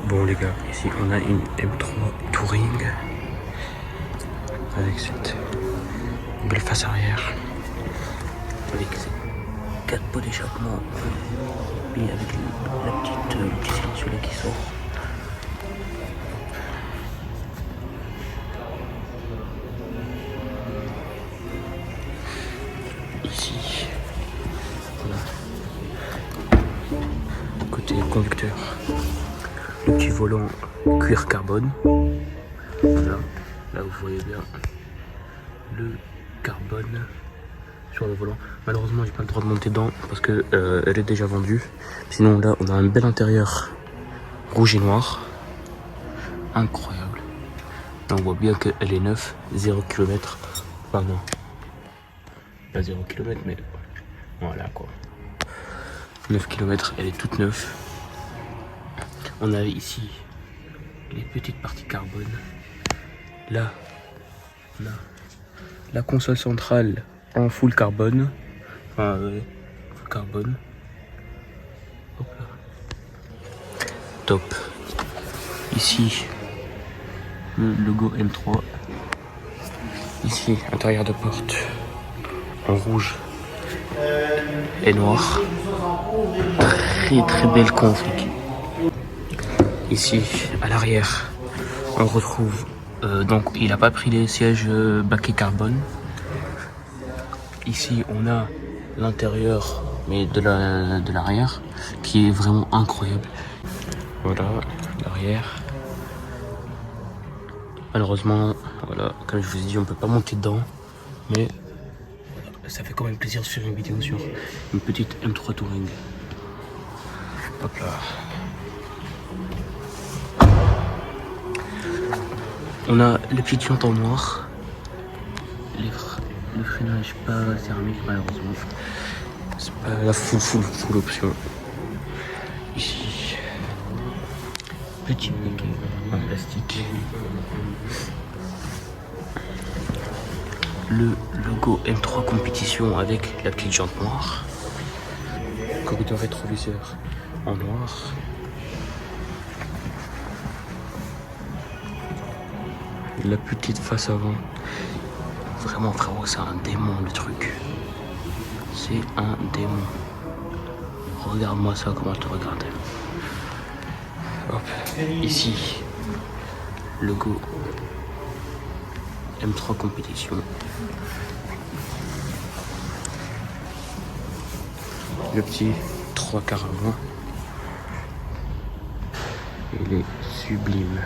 Bon les gars, ici on a une M3 Touring avec cette belle face arrière, avec ces 4 pots d'échappement et avec le petit silencieux là qui sort. Ici, voilà. Côté conducteur, le petit volant cuir carbone. Voilà, là vous voyez bien le carbone sur le volant. Malheureusement j'ai pas le droit de monter dedans parce que elle est déjà vendue. Sinon là on a un bel intérieur rouge et noir, incroyable. Là, on voit bien qu'elle est neuve, 0 km. Enfin non, pas 0 km mais voilà quoi. 9 km, elle est toute neuve. On a ici les petites parties carbone. Là, on a la console centrale en full carbone. Enfin, full carbone. Hop là. Top. Ici, le logo M3. Ici, intérieur de porte en rouge et noir. Très belle config. Ici, à l'arrière, on retrouve donc il n'a pas pris les sièges baquets carbone. Ici, on a l'intérieur, mais de l'arrière, qui est vraiment incroyable. Voilà, l'arrière. Malheureusement, voilà, comme je vous ai dit, on peut pas monter dedans, mais ça fait quand même plaisir de faire une vidéo sur une petite M3 Touring. Hop là. On a les petites jantes en noir. Le freinage pas céramique malheureusement. C'est pas la full option. Ici, petit paquet en plastique. Le logo M3 compétition avec la petite jante noire. Cockpit rétroviseur en noir. La petite face avant. Vraiment frérot, c'est un démon le truc. C'est un démon. Regarde-moi ça, comment je te regarde. Hop. Ici, logo M3 compétition. Le petit 3 quarts avant. Il est sublime.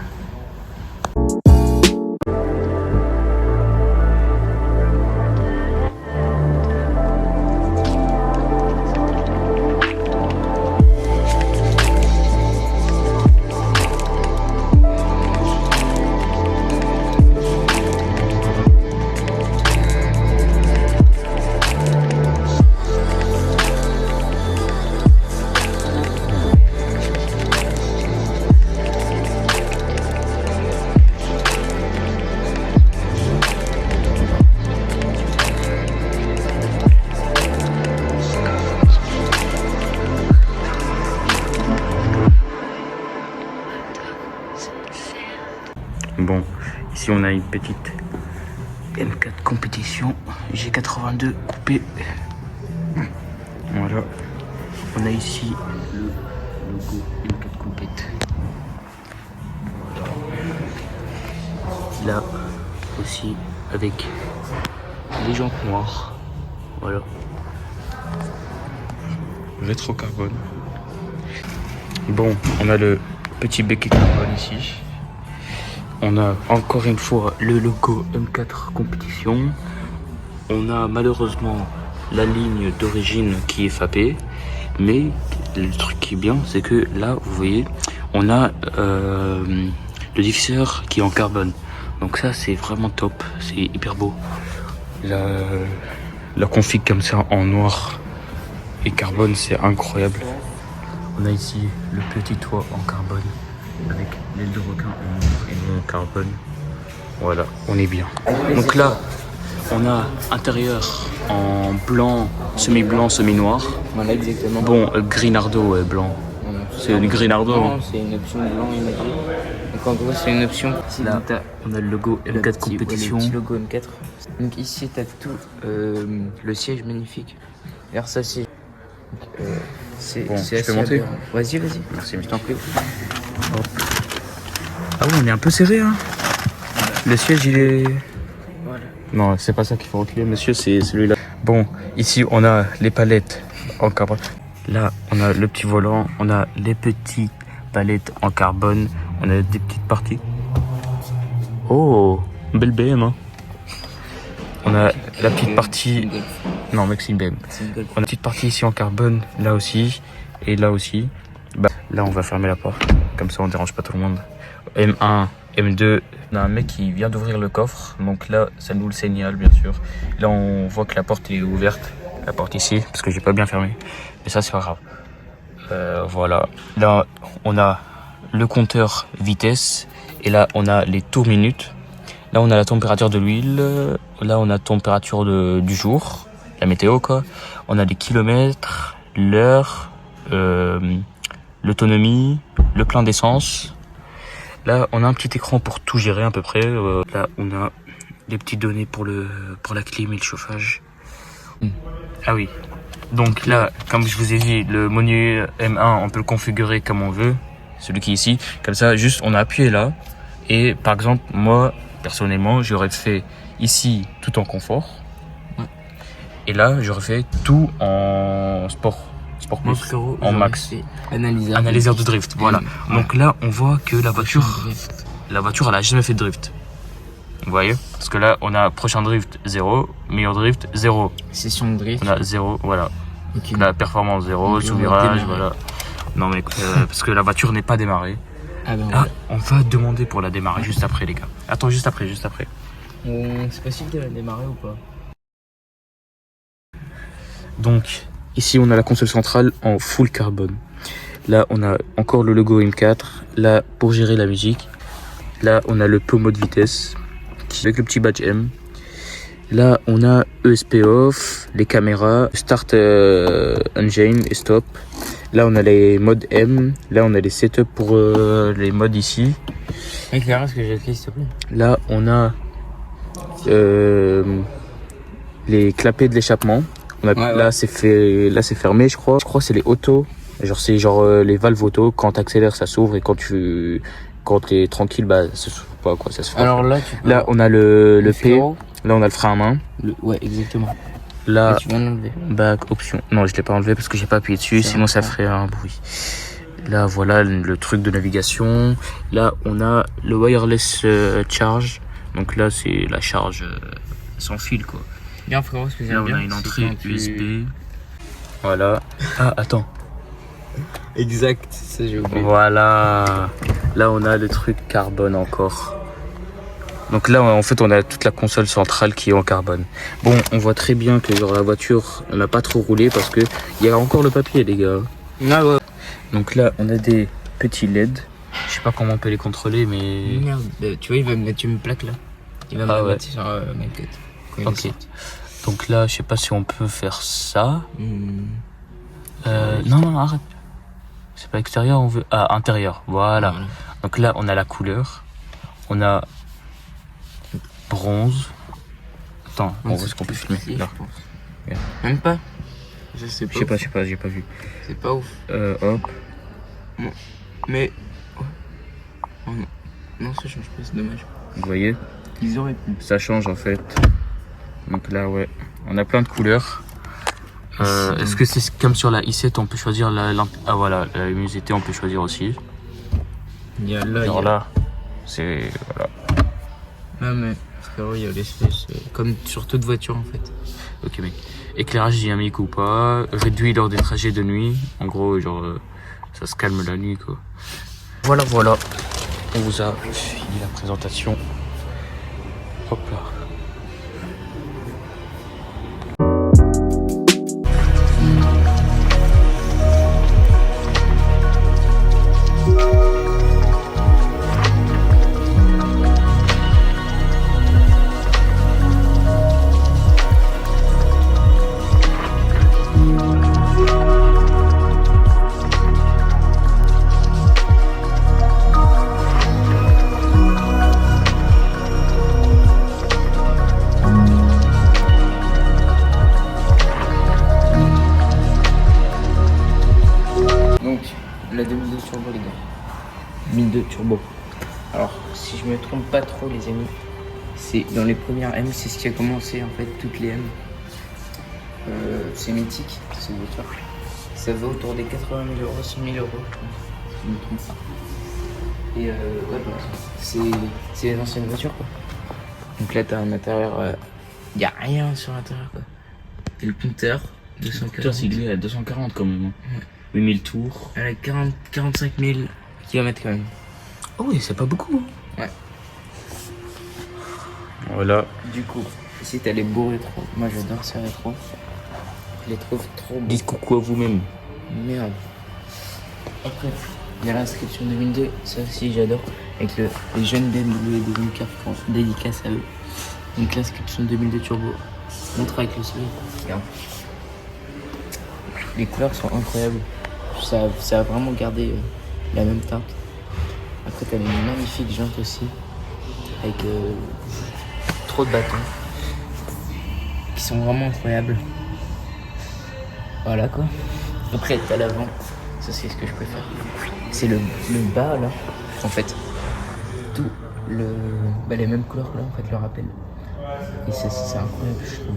Bon, ici on a une petite M4 compétition G82 coupé. Voilà. On a ici le logo M4 compète. Là aussi avec les jantes noires. Voilà. Rétro carbone. Bon, on a le petit béquet carbone ici. On a encore une fois le logo M4 compétition. On a malheureusement la ligne d'origine qui est fapée. Mais le truc qui est bien, c'est que là, vous voyez, on a le diffuseur qui est en carbone. Donc ça, c'est vraiment top. C'est hyper beau. La config comme ça en noir et carbone, c'est incroyable. On a ici le petit toit en carbone avec l'aile de requin en noir et non en carbone. Voilà, on est bien. Donc là, on a intérieur en blanc, semi-blanc, semi-noir. Voilà, exactement. Bon, Grinardo blanc. Voilà, tout C'est une Grinardo. Non, c'est une option blanc et gris. Donc en gros, c'est une option. Là, on a le logo M4 compétition. Le petit logo M4. Donc ici, t'as tout. Le siège magnifique. Regarde ça, c'est. C'est Bon, assez je peux monter. Vas-y, vas-y. Merci, je t'en prie. Ah oui, on est un peu serré, hein. Le siège, il est... Voilà. Non, c'est pas ça qu'il faut reculer, monsieur, c'est celui-là. Bon, ici, on a les palettes en carbone. Là, on a le petit volant, on a les petites palettes en carbone, on a des petites parties. Oh, belle BM, hein. On a la petite partie... Non, mec, c'est une BM. On a une petite partie ici en carbone, là aussi, et là aussi. Bah, là, on va fermer la porte, comme ça, on dérange pas tout le monde. M1, M2, on a un mec qui vient d'ouvrir le coffre, donc là ça nous le signale bien sûr. Là on voit que la porte est ouverte, la porte ici, parce que j'ai pas bien fermé, mais ça c'est pas grave. Voilà, là on a le compteur vitesse, et là on a les tours minutes. Là on a la température de l'huile, là on a la température du jour, la météo quoi. On a les kilomètres, l'heure, l'autonomie, le plein d'essence. Là, on a un petit écran pour tout gérer à peu près. Là, on a les petites données pour la clim et le chauffage. Ah oui. Donc là, comme je vous ai dit, le menu M1, on peut le configurer comme on veut. Celui qui est ici. Comme ça, juste, on a appuyé là. Et par exemple, moi, personnellement, j'aurais fait ici tout en confort. Et là, j'aurais fait tout en sport. Sport plus, frérot, en max. Analyseur de drift, voilà. Donc là, on voit que la voiture, elle a jamais fait de drift. Vous voyez? Parce que là, on a prochain drift 0, meilleur drift 0. Session de drift. On a 0, voilà. Okay. La performance 0, sous-virage, voilà. Non mais, parce que la voiture n'est pas démarrée. Ah ben Ah, on va demander pour la démarrer juste après, les gars. Attends, juste après. C'est possible de la démarrer ou pas? Donc, ici, on a la console centrale en full carbone. Là, on a encore le logo M4. Là, pour gérer la musique. Là, on a le Pro mode vitesse avec le petit badge M. Là, on a ESP off, les caméras, start engine et stop. Là, on a les modes M. Là, on a les setups pour les modes ici. Éclairage, ce que j'ai écrit, s'il te plaît. Là, on a les clapets de l'échappement. Là, c'est fermé, je crois. Je crois que c'est les autos. C'est les valves auto. Quand t'accélères, ça s'ouvre, et quand t'es tranquille, bah ça s'ouvre pas, quoi. Ça se ferme. Alors là, on a le P. Là, on a le frein à main. Ouais, exactement. Là, tu viens de l'enlever. Back option. Non, je l'ai pas enlevé parce que j'ai pas appuyé dessus, sinon ça ferait un bruit. Là, voilà le truc de navigation. Là, on a le wireless charge. Donc là, c'est la charge sans fil, quoi. Bien, frérot, ce que j'aime là, bien. on a une entrée USB. Voilà. Ah, attends. Exact, ça j'ai oublié. Voilà. Là, on a le truc carbone encore. Donc là, en fait, on a toute la console centrale qui est en carbone. Bon, on voit très bien que la voiture, on n'a pas trop roulé parce que il y a encore le papier, les gars. Ah ouais. Donc là, on a des petits LED. Je sais pas comment on peut les contrôler, mais... Merde, tu vois, il va me mettre une plaque là. Il va me mettre sur ma tête. Ok. Donc là, je sais pas si on peut faire ça. Hmm. Non, arrête. C'est pas extérieur, on veut... Ah, intérieur, voilà. Donc là, on a la couleur. On a... bronze. Attends, on voit ce qu'on peut filmer. Là. Même pas. Je sais pas, j'ai pas vu. C'est pas ouf. Hop. Non. Mais... Oh non. Non, ça change pas, c'est dommage. Vous voyez? Ils auraient pu. Ça change en fait. Donc là, ouais. On a plein de couleurs. Est-ce que c'est comme sur la i7, on peut choisir ah voilà, la luminosité, on peut choisir aussi. Il y a là, genre là, c'est... Voilà. Ah mais frérot, il y a l'espèce... comme sur toute voiture en fait. Ok mec. Éclairage dynamique ou pas, réduit lors des trajets de nuit. En gros, genre, ça se calme la nuit, quoi. Voilà. On vous a fini la présentation. Hop là. 1002 turbo. Alors, si je me trompe pas trop, les amis, c'est dans les premières M, c'est ce qui a commencé en fait toutes les M. C'est mythique, cette voiture. Ça va autour des 80 000 euros, 100 000 euros, je pense, si je ne me trompe pas. Et ouais, bah, c'est les anciennes voitures, quoi. Donc là, t'as un intérieur, y a rien sur l'intérieur, quoi. Et le compteur, 240. Il est à 240 quand même. Ouais. 8000 tours. Elle a 45 000 km quand même. Oh oui, c'est pas beaucoup. Ouais. Voilà. Du coup, ici t'as les beaux rétros. Moi j'adore ces rétros. Je les trouve trop beaux. Dites coucou à vous-même. Merde. Après, il y a l'inscription 2002. Ça aussi j'adore. Avec les jeunes BMW et des Unicars qui font dédicace à eux. Donc l'inscription 2002 turbo. Montre avec le soleil. Regarde. Les couleurs sont incroyables. Ça a vraiment gardé la même teinte. Après t'as les magnifiques jantes aussi. Avec trop de bâtons. Qui sont vraiment incroyables. Voilà quoi. Après t'as l'avant. Ça c'est ce que je préfère. C'est le bas là. En fait. Tout les mêmes couleurs là en fait le rappellent. Et c'est incroyable je trouve.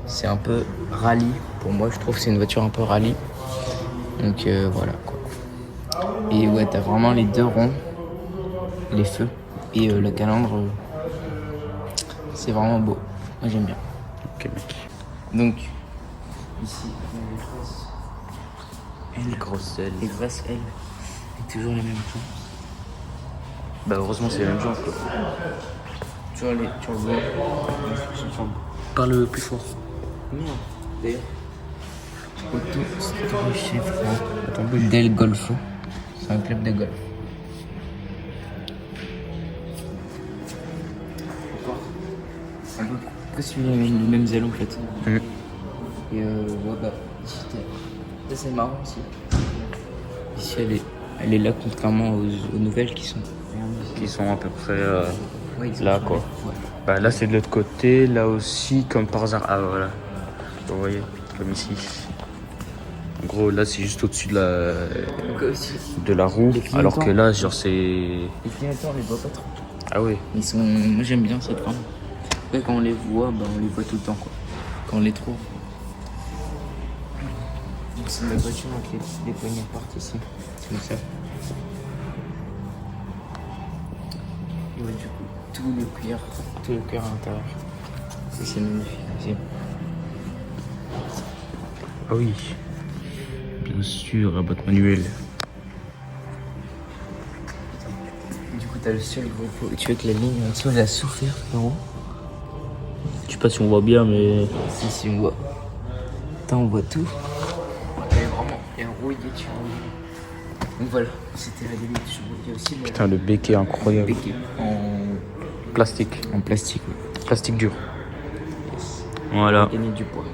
C'est un peu rallye pour moi, je trouve que c'est une voiture un peu rallye. Donc voilà quoi. Et ouais, t'as vraiment les deux ronds, les feux et la calandre. C'est vraiment beau. Moi j'aime bien. Ok mec. Donc ici on a Les grosses ailes. les grosses ailes. Et toujours les mêmes choses. Bah heureusement c'est les mêmes gens quoi. Toujours le blanc. Parle plus fort. Merde, d'ailleurs. Auto chef Del Golfo. C'est un club de golf. Un peu presque les mêmes ailes en fait. Et ouais, bah, ici, ça c'est marrant aussi. Ici elle est là contrairement aux nouvelles qui sont. Qui sont à peu près Ouais, là quoi. Ouais. Bah là c'est de l'autre côté, là aussi comme par hasard. Ah voilà. Vous voyez, comme ici. En gros là c'est juste au-dessus de la roue. Alors que là genre c'est. Les clignotants on les voit pas trop. Ah oui. Moi j'aime bien cette forme. Après quand on les voit, bah, on les voit tout le temps quoi. Quand on les trouve. C'est ma voiture avec les poignées partent ici. Comme ça. Et ouais, du coup, tout le cuir à l'intérieur. C'est magnifique aussi. Ah oui. Bien sûr, à boîte manuelle. Du coup, t'as le seul gros pot. Tu vois que la ligne en dessous, elle a souffert, frérot. Je sais pas si on voit bien, mais. Si, on voit. Attends, on voit tout. Elle est rouillée, tu vois. Donc voilà, c'était la limite. Il y a aussi Putain, le béquet incroyable. le béquet Plastique. en plastique. Ouais. Plastique dur. Voilà. Gagner du poids.